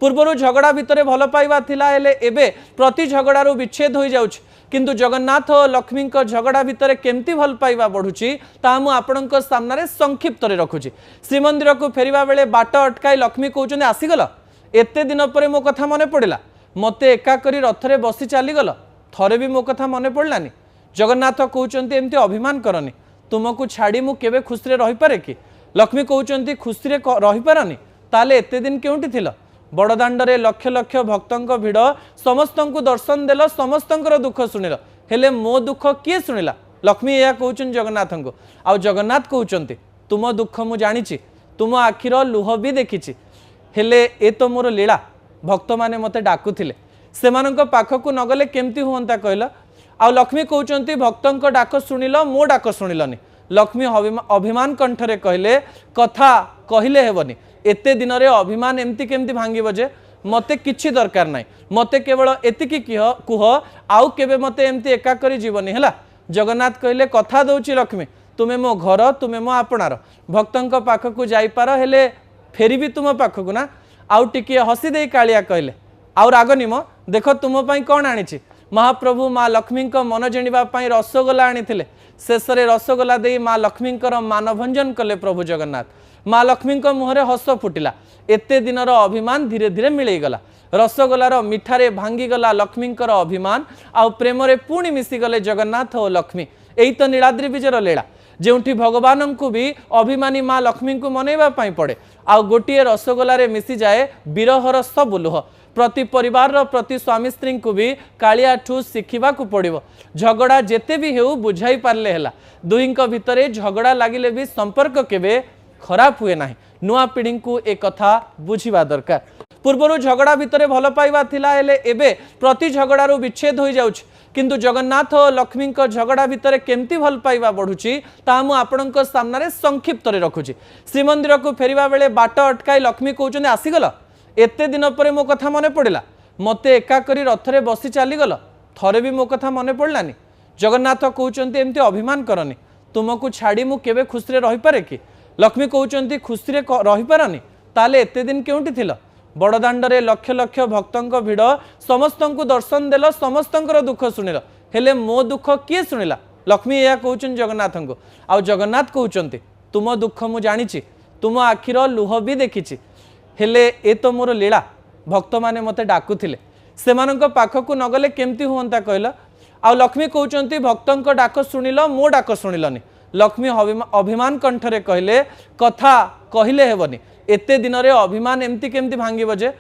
पूर्वर झगड़ा भितर भल पाइबा थिला हेले एबे प्रति झगड़ारू विच्छेद हो जाउछ किंतु जगन्नाथ और लक्ष्मी झगड़ा भितर केमती भल पाइबा बढ़ुची ता मु आपणक सामने संक्षिप्त रखुची। श्रीमंदिर को फेरिबा बेले बाट अटकाई लक्ष्मी कहउछन आसीगल एते दिन पर मो कथा मने पड़िला मते एका करी रथरे बसी चलीगल थरे भी मो कथा मने पड़लानी। जगन्नाथ कहउछन एमती अभिमान करनी तुमको छाड़ी मु केबे खुशी रही पारे कि लक्ष्मी कहउछन खुशी रही पारनी ताले एते दिन केउंटी थिल बड़दाण्डे लक्ष लक्ष भक्तों भिड़ समस्त को दर्शन देल समस्त दुख शुणिल हेले मो दुख किए शुणिला लक्ष्मी या कहउछन जगन्नाथ को आ जगन्नाथ कहउछन तुम दुख मु जानी तुम आखिर लुह भी देखी हेले ए तो मोर लीला भक्त माने मते डाकुथिले सेमानंक पाखकु नगले केमती हुअंता कहला आ लक्ष्मी कहउछन भक्तों डाक शुणिल मो डाक शुणिलनी लक्ष्मी अभिमान कंठरे कहले कथा कहले हेबनी एते दिन रे अभिमान एमती केमती भांगिब जे मते किछि दरकार नाही मते केवल एतिकी कुह आउ केबे मते एमती एका करी जीवनी हैला। जगन्नाथ कहले कथा दउची लक्ष्मी तुमे मो घर तुमे मो आपणार भक्तों पाखकु जाई पार हेले फेरी भी तुम पाखकु ना आउ टिके हसी दे कालिया कहले आउ रागनी मो देख तुम पई कोन आनिछि महाप्रभु माँ लक्ष्मी मन जिणवा रसगोला आनी शेष रसगोला दे माँ लक्ष्मी मानभंजन कले प्रभु जगन्नाथ माँ लक्ष्मी मुहरे हस फुटिला एते दिन अभिमान धीरे धीरे मिलैगला रसगोलार मिठारे भांगीगला लक्ष्मी अभिमान आउ प्रेम पुणी मिसीगले जगन्नाथ और लक्ष्मी यही तो नीलाद्रि विजयर लीला जोठी भगवान को भी अभिमानी माँ लक्ष्मी को मनैबा पड़े आउ गोटे रसगोलार मिसी जाए विरहर सब लुह प्रति परिवार प्रति स्वामी स्त्री को भी कालिया ठू शिखा पड़ो झगड़ा जेते भी हेउ बुझाई पारले हेला दुहींक भितरे झगड़ा लागिले भी संपर्क केबे खराब हुए ना नुआ पीढ़ी को एक कथा बुझिबा दरकार। पूर्वर झगड़ा भितर भल पाइबा थिला हेले एबे प्रति झगड़ारू विच्छेद हो जाउछ किंतु जगन्नाथ और लक्ष्मी झगड़ा भितर केमती भल पाइबा बढ़ुची ता मु आपणक सामने संक्षिप्त रखुची। श्रीमंदिर को फेरिबा बेले बाट अटकाई लक्ष्मी कहउछन आसीगल एते दिन पर मो कथा मने पड़िला मते एका करी रथरे बसी चलीगल थरे भी मो कथा मने पड़लानी। जगन्नाथ कहउछन एमती अभिमान करनी तुमको छाड़ी मु केबे खुशी रही पारे कि लक्ष्मी कहउछन खुशी रही पारनी ताले एते दिन केउंटी थिल बड़दाण्डे लक्ष लक्ष भक्तों भिड़ समस्त को दर्शन देल समस्त दुख शुणिल हेले मो दुख किए शुणिला लक्ष्मी या कहउछन जगन्नाथ को आ जगन्नाथ कहउछन तुम दुख मु जानी तुम आखिर लुह भी देखी हेले ए तो मोर लीला भक्त माने मते डाकुथिले सेमानंक पाखकु नगले केमती हुअंता कहला आ लक्ष्मी कहउछन भक्तों डाक शुणिल मो डाक शुणिलनी लक्ष्मी अभिमान कंठरे कहले कथा कहले हेबनी एते दिन रे अभिमान एमती केमती भांगिब जे